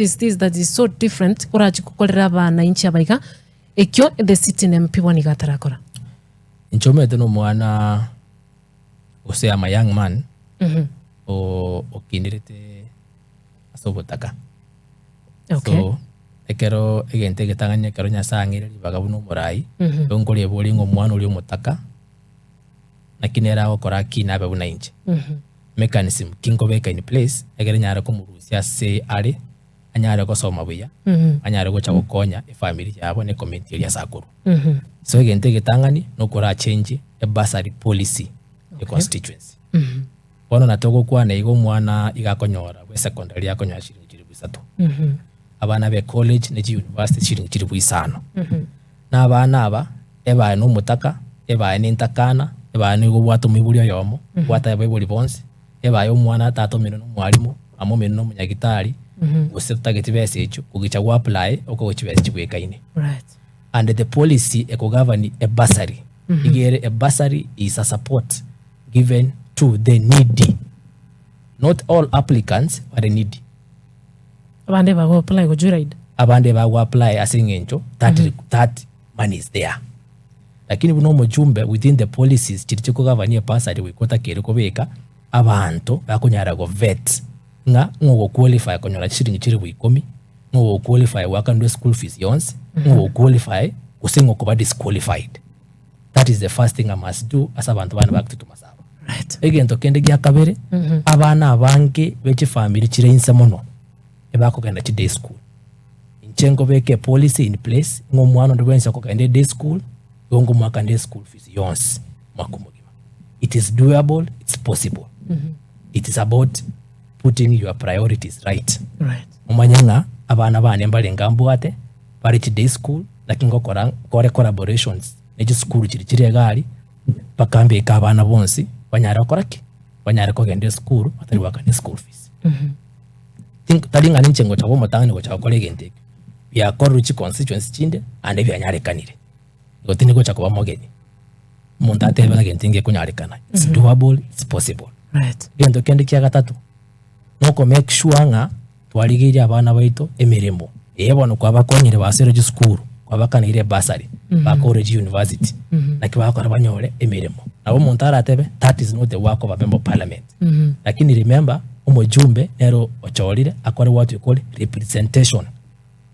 is this that is so different urachi kukolera abana inchi abarika ekyo the city MP wani gatarakora inchomete no mwana ose ama young man o kindirete asobotaka okay so ekero egente getanganya kero nyasangire libaga buno murai ngolie boli ngo mwana uli omutaka nakinera gukora kinabe buna inche mechanism kingo beka in place egere nyara ko murusia se ari anyara ko soma buya anyara go chagokonya family yabo ne community ya sakuru so egente getangani no kora change a bursary policy the constituency bono natogo kwa na igo mwana igakonyora we secondary yakonya shiringi kiri bisatu abana be college ne university shiringi kiri bisano na abana aba eba no mutaka eba ni ntakana eba ni go bwatu mibulyo yomo bwata eba buli bonse eba yo mwana tato mino no mwalimu amo mino no munyagitari ose target bese echo kugicha wa apply oko chibese chibwekaine right and the policy eko govern a bursary igere a bursary is a support given to the needy. Not all applicants are needy. Abande ba go apply go juraid. Abande ba go apply asingencho that money is there. Lakini buno mujumbe within the policies chirichiko gavania pasari wikota kere kobeka abantu bakunyara go vet nga ngo qualify konyora chiringi chiri bwikomi ngo qualify wakandwe school fees yons ngo qualify kusingo kuba disqualified. That is the first thing I must do as abantu bana bakutuma saba. Right. Egento kende gya kabere abana abange bechi family chirense mono ebako kenda chi day school inchengo beke policy in place ngo mwana ndo wenza ko kende day school yongo mwaka day school fees yons makumugima. It is doable, it's possible. It is about putting your priorities right. Right. Umanyanga abana bane mbale ngambwate bari chi day school lakingo kore collaborations neji school chiri gari bakambe ka abana bonsi banyara koraki banyara ko gende school atari wakane school fees think talinga nichengo chabo motangani go chakole gente ya koruchi constituency chinde ande byanyare kanire go tini go chakoba mogeni munda atebe gente nge kunyare kana it's doable, it's possible. Right. Gendo kende kya gatatu noko make sure nga twaligirya abana baito emirimo eyebono kwa bakonyire basere school kwa bakanire basari bakore university nakibakora banyore emirimo nabo muntara atebe that is not the work of a member of parliament. Lakini remember umujumbe nero ocholire akore what you call representation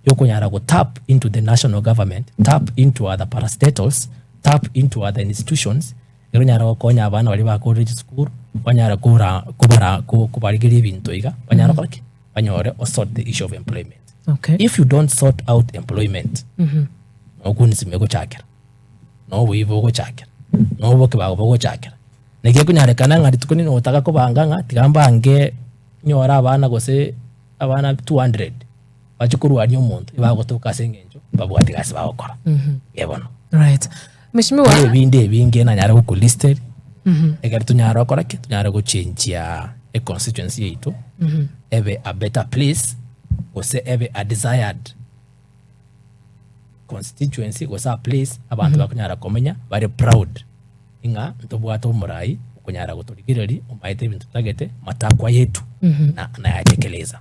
yoko nyara go tap into the national government, tap into other parastatals, tap into other institutions nero nyara go konya abana bali bakore school banyara kubara kubarigiri bintu iga banyara koraki banyore or sort the issue of employment. Okay. If you don't sort out employment okunizime go chakera no wivo go chakera no boke bago go chakera nege kunyarekana ngari tukuni no taka ko banganga tigamba ange nyora abana gose abana 200 bachukuru anyo muntu ibago toka sengenjo babwati gasi bakora yebono. Right. Mheshimiwa ebinde binge na nyara ko listed egari tunyara akora ki tunyara go change ya a constituency yetu ebe a better place gose ebe a desired constituency was a place abantu bakunyara komenya bari proud inga ntobwato murai kunyara guturigireri umaite bintu tagete matakwa yetu na yatekeleza.